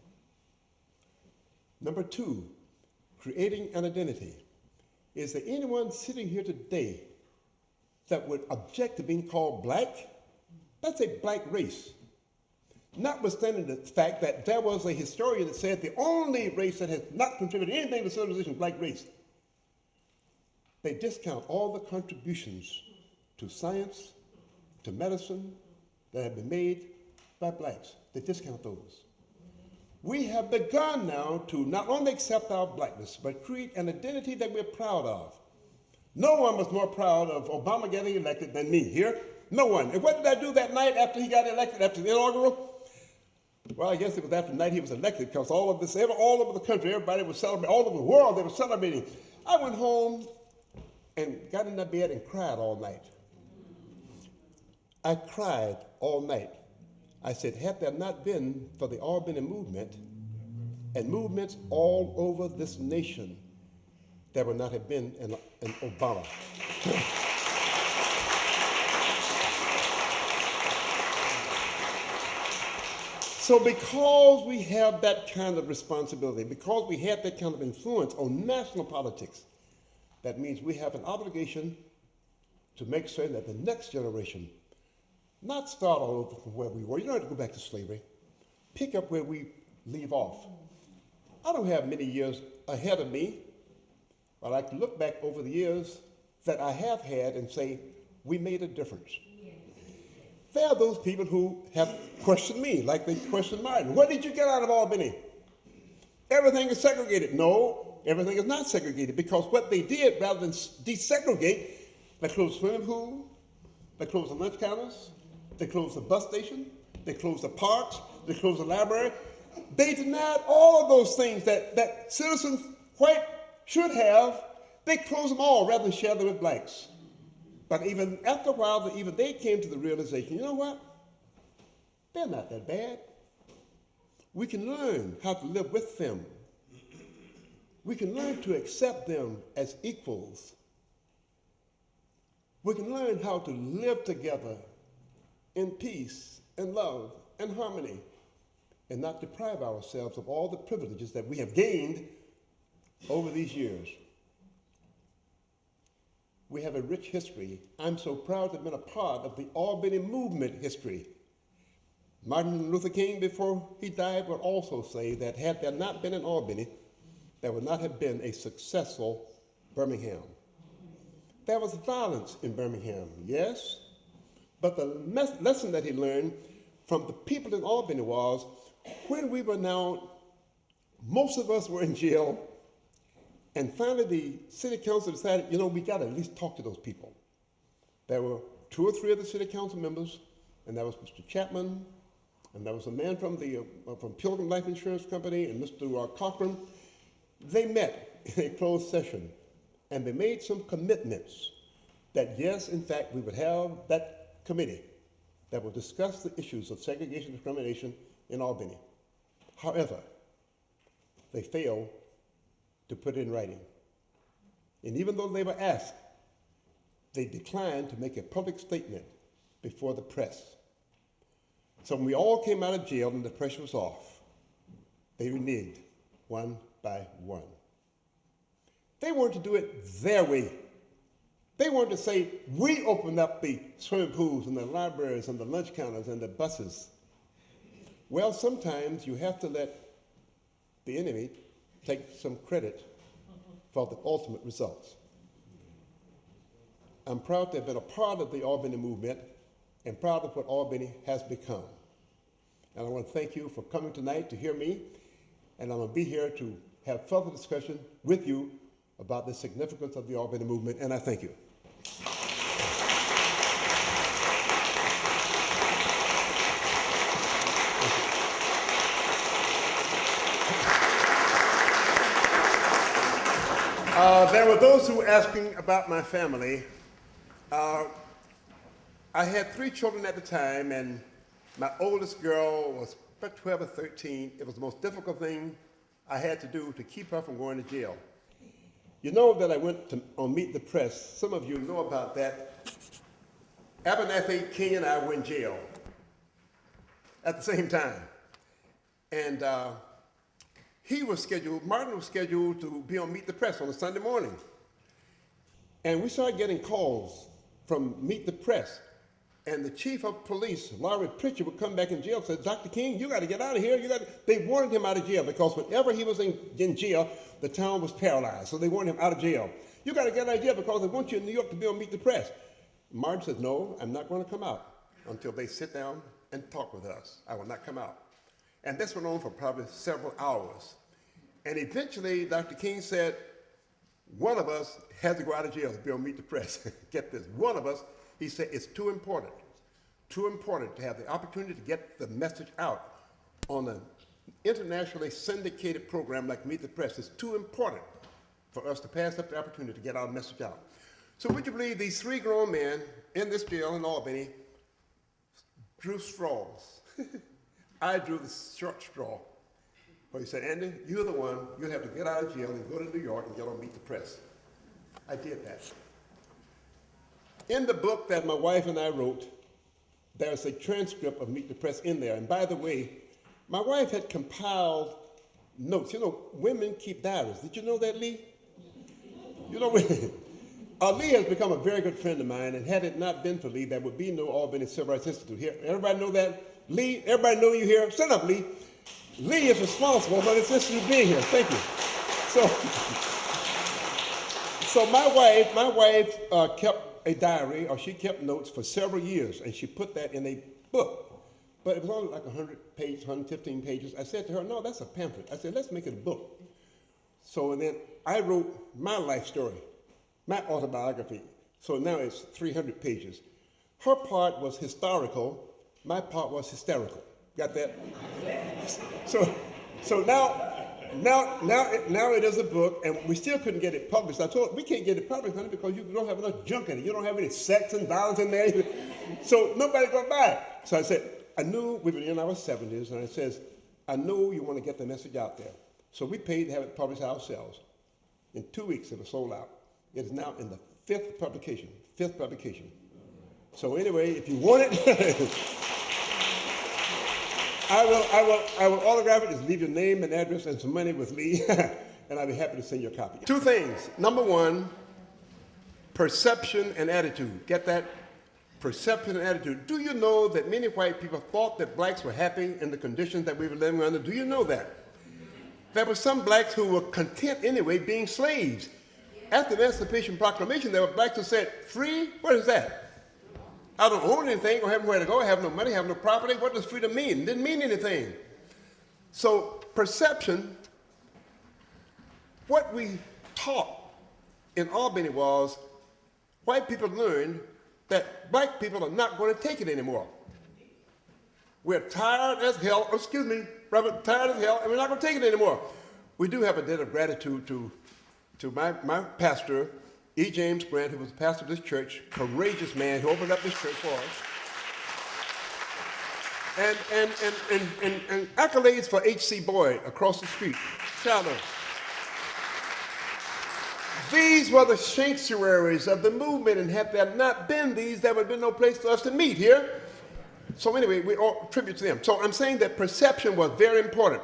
Number 2, creating an identity. Is there anyone sitting here today that would object to being called black? That's a black race. Notwithstanding the fact that there was a historian that said the only race that has not contributed anything to civilization is black race. They discount all the contributions to science, to medicine that have been made by blacks. They discount those. We have begun now to not only accept our blackness, but create an identity that we're proud of. No one was more proud of Obama getting elected than me here. No one. And what did I do that night after he got elected, after the inaugural? Well, I guess it was after the night he was elected, because all over the country, everybody was celebrating, all over the world, they were celebrating. I went home and got in that bed and cried all night. I cried all night. I said, had there not been for the Albany movement and movements all over this nation, there would not have been an Obama. So because we have that kind of responsibility, because we have that kind of influence on national politics, that means we have an obligation to make certain that the next generation not start all over from where we were. You don't have to go back to slavery. Pick up where we leave off. I don't have many years ahead of me, I like to look back over the years that I have had and say, we made a difference. There are those people who have questioned me, like they questioned Martin. What did you get out of Albany? Everything is segregated. No, everything is not segregated, because what they did, rather than desegregate, they closed the swimming pool, they closed the lunch counters, they closed the bus station, they closed the parks, they closed the library. They denied all of those things that citizens white should have. They closed them all rather than share them with blacks. But even after a while, even they came to the realization, you know what? They're not that bad. We can learn how to live with them. We can learn to accept them as equals. We can learn how to live together in peace and love and harmony, and not deprive ourselves of all the privileges that we have gained over these years. We have a rich history. I'm so proud to have been a part of the Albany movement history. Martin Luther King, before he died, would also say that had there not been an Albany, there would not have been a successful Birmingham. There was violence in Birmingham, yes, but the lesson that he learned from the people in Albany was, when we were now, most of us were in jail, and finally the city council decided, you know, we got to at least talk to those people. There were 2 or 3 of the city council members, and that was Mr. Chapman, and there was a man from Pilgrim Life Insurance Company, and Mr. Cochran. They met in a closed session, and they made some commitments that, yes, in fact, we would have that committee that would discuss the issues of segregation and discrimination in Albany. However, they failed to put it in writing. And even though they were asked, they declined to make a public statement before the press. So when we all came out of jail and the pressure was off, they reneged one by one. They weren't to do it their way. They weren't to say, we opened up the swimming pools and the libraries and the lunch counters and the buses. Well, sometimes you have to let the enemy take some credit for the ultimate results. I'm proud to have been a part of the Albany movement and proud of what Albany has become. And I want to thank you for coming tonight to hear me, and I'm going to be here to have further discussion with you about the significance of the Albany movement, and I thank you. There were those who were asking about my family. I had 3 children at the time, and my oldest girl was about 12 or 13. It was the most difficult thing I had to do to keep her from going to jail. You know that I went on Meet the Press. Some of you know about that. Abernathy, King, and I were in jail at the same time. And Martin was scheduled to be on Meet the Press on a Sunday morning. And we started getting calls from Meet the Press. And the chief of police, Larry Pritchard, would come back in jail and say, Dr. King, you got to get out of here. They wanted him out of jail because whenever he was in jail, the town was paralyzed. So they wanted him out of jail. You got to get out of jail because they want you in New York to be on Meet the Press. Martin said, no, I'm not going to come out until they sit down and talk with us. I will not come out. And this went on for probably several hours. And eventually, Dr. King said, one of us has to go out of jail to be on Meet the Press. Get this, one of us, he said, it's too important to have the opportunity to get the message out on an internationally syndicated program like Meet the Press. It's too important for us to pass up the opportunity to get our message out. So would you believe these 3 grown men in this jail in Albany drew straws? I drew the short straw. Well, he said, Andy, you're the one, you'll have to get out of jail and go to New York and get on Meet the Press. I did that. In the book that my wife and I wrote, there's a transcript of Meet the Press in there. And by the way, my wife had compiled notes. You know, women keep diaries. Did you know that, Lee? You know, Lee has become a very good friend of mine, and had it not been for Lee, there would be no Albany Civil Rights Institute here. Everybody know that? Lee, everybody know you here? Stand up, Lee. Lee is responsible for this institute being here. Thank you. So my wife kept a diary, or she kept notes for several years, and she put that in a book. But it was only like 100 pages, 115 pages. I said to her, no, that's a pamphlet. I said, let's make it a book. So then I wrote my life story, my autobiography. So now it's 300 pages. Her part was historical, my part was hysterical. Got that? So now it is a book, and we still couldn't get it published. I told her, we can't get it published, honey, because you don't have enough junk in it. You don't have any sex and violence in there. So nobody's going to buy it. So I said, I knew we were in our 70s, and I says, I know you want to get the message out there. So we paid to have it published ourselves. In 2 weeks, it was sold out. It is now in the fifth publication. So anyway, if you want it, I will autograph it. Just leave your name and address and some money with me, and I'll be happy to send you a copy. Two things. Number one, perception and attitude. Get that? Perception and attitude. Do you know that many white people thought that blacks were happy in the conditions that we were living under? Do you know that? There were some blacks who were content anyway being slaves. After the Emancipation Proclamation, there were blacks who said, free? What is that? I don't own anything, or have nowhere to go, I have no money, have no property. What does freedom mean? It didn't mean anything. So perception, what we taught in Albany was white people learned that black people are not going to take it anymore. We're tired as hell, tired as hell, and we're not going to take it anymore. We do have a debt of gratitude to my pastor, E. James Grant, who was the pastor of this church, courageous man who opened up this church for us. And accolades for H.C. Boyd across the street. Shout out. These were the sanctuaries of the movement, and had there not been these, there would have been no place for us to meet here. So anyway, we all tribute to them. So I'm saying that perception was very important.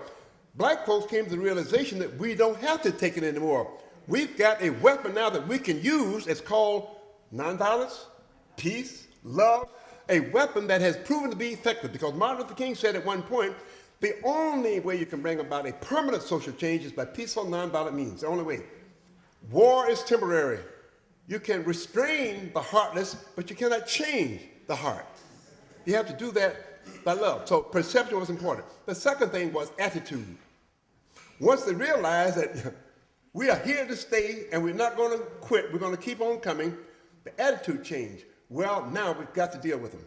Black folks came to the realization that we don't have to take it anymore. We've got a weapon now that we can use. It's called nonviolence, peace, love, a weapon that has proven to be effective. Because Marvis the King said at one point, the only way you can bring about a permanent social change is by peaceful, nonviolent means. The only way. War is temporary. You can restrain the heartless, but you cannot change the heart. You have to do that by love. So perception was important. The second thing was attitude. Once they realized that we are here to stay and we're not going to quit, we're going to keep on coming, the attitude changed. Well, now we've got to deal with them.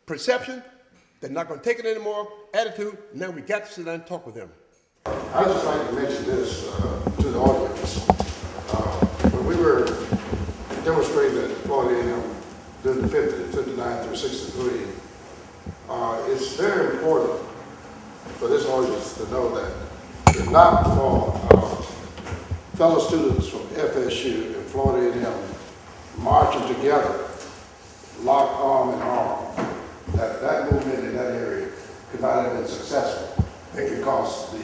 Perception, they're not going to take it anymore. Attitude, now we've got to sit down and talk with them. I'd just like to mention this to the audience. When we were demonstrating at Florida A&M during the 59 through 63, it's very important for this audience to know that if not for fellow students from FSU and Florida A&M marching together, locked arm in arm, that movement in that area could not have been successful because the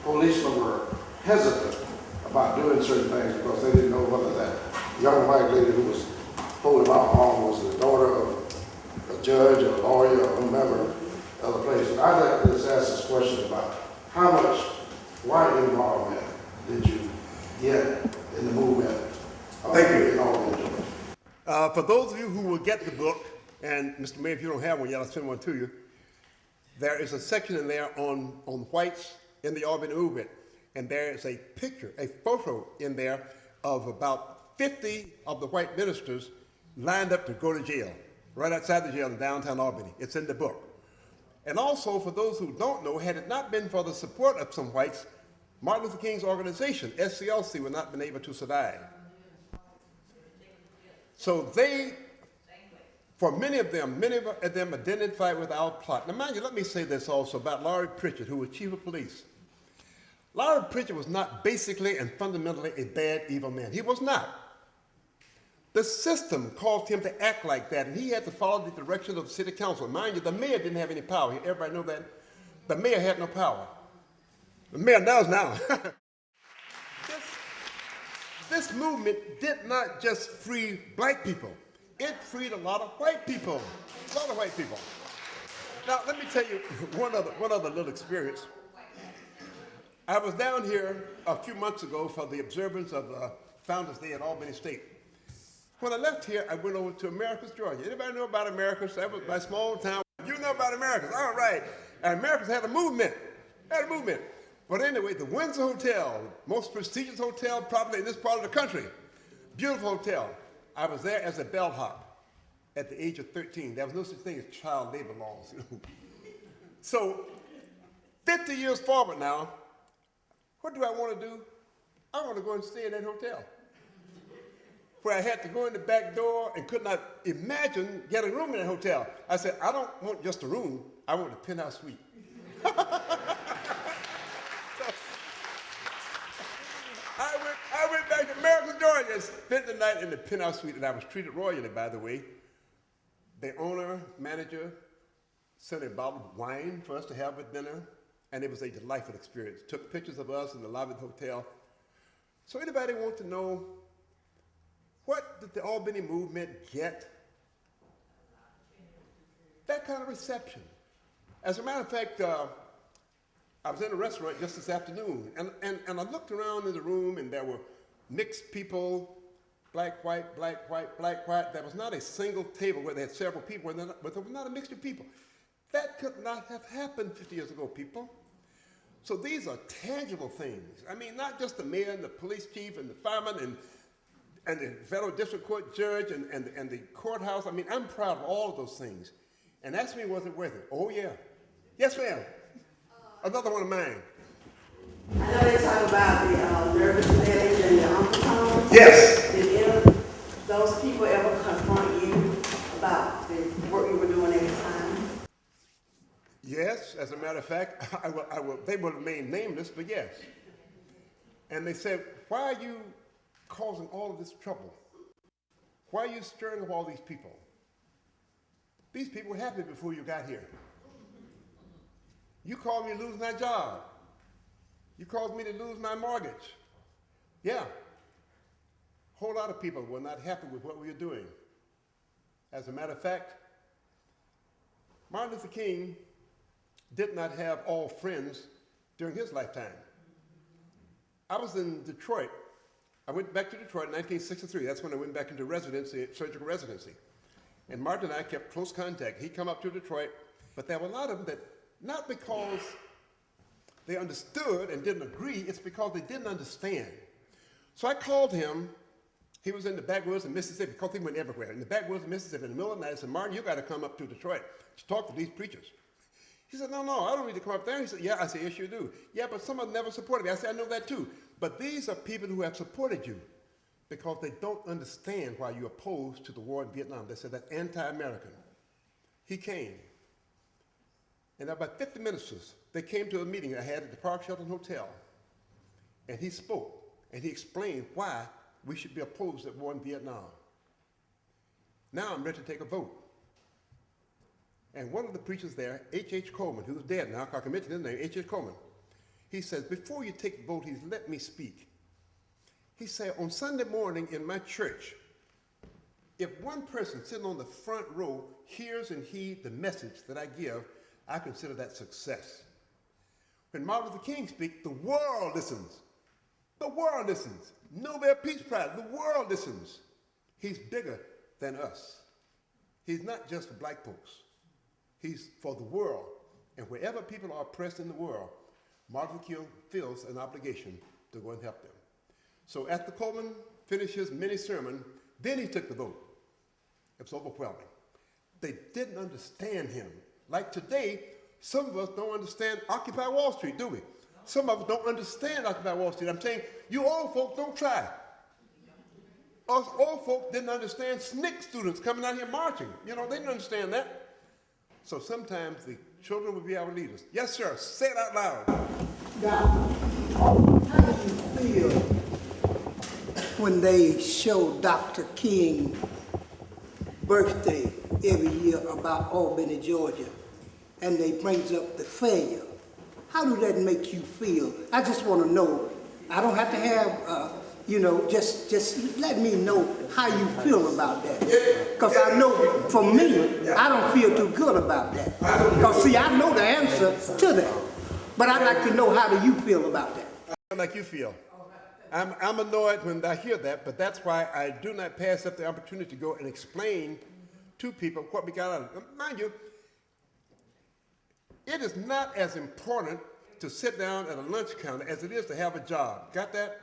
policemen were hesitant about doing certain things because they didn't know whether that young white lady who was holding my arm was the daughter of a judge or a lawyer or whomever other place. And I'd like to just ask this question about how much white involvement did you get in the movement? Thank you. For those of you who will get the book, and Mr. Mayor, if you don't have one yet, I'll send one to you. There is a section in there on whites in the Albany movement, and there is a picture, a photo in there of about 50 of the white ministers lined up to go to jail, right outside the jail in downtown Albany. It's in the book. And also, for those who don't know, had it not been for the support of some whites, Martin Luther King's organization, SCLC, would not have been able to survive. So they, for many of them identified with our plot. Now mind you, let me say this also about Larry Pritchett, who was chief of police. Larry Pritchett was not basically and fundamentally a bad, evil man. He was not. The system caused him to act like that, and he had to follow the direction of the city council. Mind you, the mayor didn't have any power. Everybody know that? The mayor had no power. The mayor does now. This movement did not just free black people. It freed a lot of white people. A lot of white people. Now, let me tell you one other little experience. I was down here a few months ago for the observance of the Founders Day at Albany State. When I left here, I went over to Americus, Georgia. Anybody know about Americus? That was my small town. You know about Americus, all right. And Americus had a movement, But anyway, the Windsor Hotel, most prestigious hotel probably in this part of the country. Beautiful hotel. I was there as a bellhop at the age of 13. There was no such thing as child labor laws. So 50 years forward now, what do I want to do? I want to go and stay in that hotel, where I had to go in the back door and could not imagine getting a room in that hotel. I said, I don't want just a room, I want a penthouse suite. So, I went back to American, Georgia and spent the night in the penthouse suite, and I was treated royally, by the way. The owner, manager, sent a bottle of wine for us to have at dinner, and it was a delightful experience. Took pictures of us in the Lovett Hotel. So anybody want to know, what did the Albany movement get? That kind of reception. As a matter of fact, I was in a restaurant just this afternoon, and I looked around in the room, and there were mixed people, black, white, black, white, black, white. There was not a single table where they had several people, but there was not a mixture of people. That could not have happened 50 years ago, people. So these are tangible things. I mean, not just the mayor and the police chief and the fireman and the federal district court judge and the courthouse. I mean, I'm proud of all of those things. And ask me, was it worth it? Oh, yeah. Yes, ma'am. Another one of mine. I know they talk about the nervous damage and the uncle tones. Yes. Did those people ever confront you about the work you were doing at the time? Yes, as a matter of fact, they would remain nameless, but yes. And they said, why are you causing all of this trouble? Why are you stirring up all these people? These people were happy before you got here. You caused me to lose my job. You caused me to lose my mortgage. Yeah. A whole lot of people were not happy with what we were doing. As a matter of fact, Marvis the King did not have all friends during his lifetime. I was in Detroit. I went back to Detroit in 1963. That's when I went back into residency, surgical residency. And Martin and I kept close contact. He'd come up to Detroit, but there were a lot of them that, not because they understood and didn't agree, it's because they didn't understand. So I called him. He was in the backwoods of Mississippi, because he went everywhere. In the backwoods of Mississippi, in the middle of the night, I said, Martin, you got to come up to Detroit to talk to these preachers. He said, no, I don't need to come up there. He said, yeah. I said, yes, you do. Yeah, but some of them never supported me. I said, I know that too. But these are people who have supported you because they don't understand why you're opposed to the war in Vietnam. They said that's anti-American. He came. And about 50 ministers, they came to a meeting I had at the Park Shelton Hotel. And he spoke, and he explained why we should be opposed to the war in Vietnam. Now I'm ready to take a vote. And one of the preachers there, H.H. Coleman, who's dead now, I can mention his name, H.H. Coleman, he says, before you take the vote, he said, let me speak. He said, on Sunday morning in my church, if one person sitting on the front row hears and heeds the message that I give, I consider that success. When Marvis the King speaks, the world listens. The world listens. Nobel Peace Prize, the world listens. He's bigger than us. He's not just for black folks. He's for the world. And wherever people are oppressed in the world, Martin King feels an obligation to go and help them. So after Coleman finished his mini sermon, then he took the vote. It was overwhelming. They didn't understand him. Like today, some of us don't understand Occupy Wall Street, do we? Some of us don't understand Occupy Wall Street. I'm saying, you old folks don't try. Us old folks didn't understand SNCC students coming out here marching. You know, they didn't understand that. So sometimes the children will be our leaders. Yes, sir. Say it out loud. Now, how do you feel when they show Dr. King's birthday every year about Albany, Georgia, and they brings up the failure? How do that make you feel? I just want to know. I don't have to have, just let me know how you feel about that. Because I know, for me, I don't feel too good about that. Because, see, I know the answer to that. But I'd like to know, how do you feel about that? How like you feel? I'm annoyed when I hear that, but that's why I do not pass up the opportunity to go and explain to people what we got out of it. Mind you, it is not as important to sit down at a lunch counter as it is to have a job. Got that?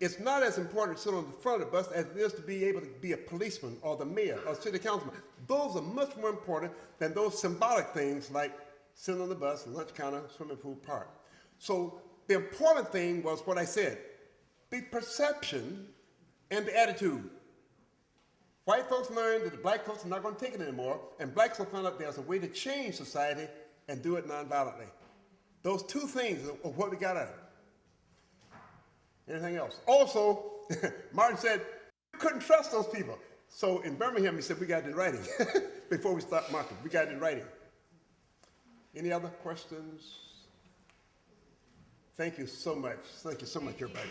It's not as important to sit on the front of the bus as it is to be able to be a policeman or the mayor or city councilman. Those are much more important than those symbolic things like sitting on the bus, lunch counter, swimming pool, park. So the important thing was what I said, the perception and the attitude. White folks learned that the black folks are not going to take it anymore, and blacks will find out there's a way to change society and do it nonviolently. Those two things are what we got out of it. Anything else? Also, Martin said, we couldn't trust those people. So in Birmingham, he said, we got it in writing before we start marching. We got it in writing. Any other questions? Thank you so much. Thank you so much, everybody.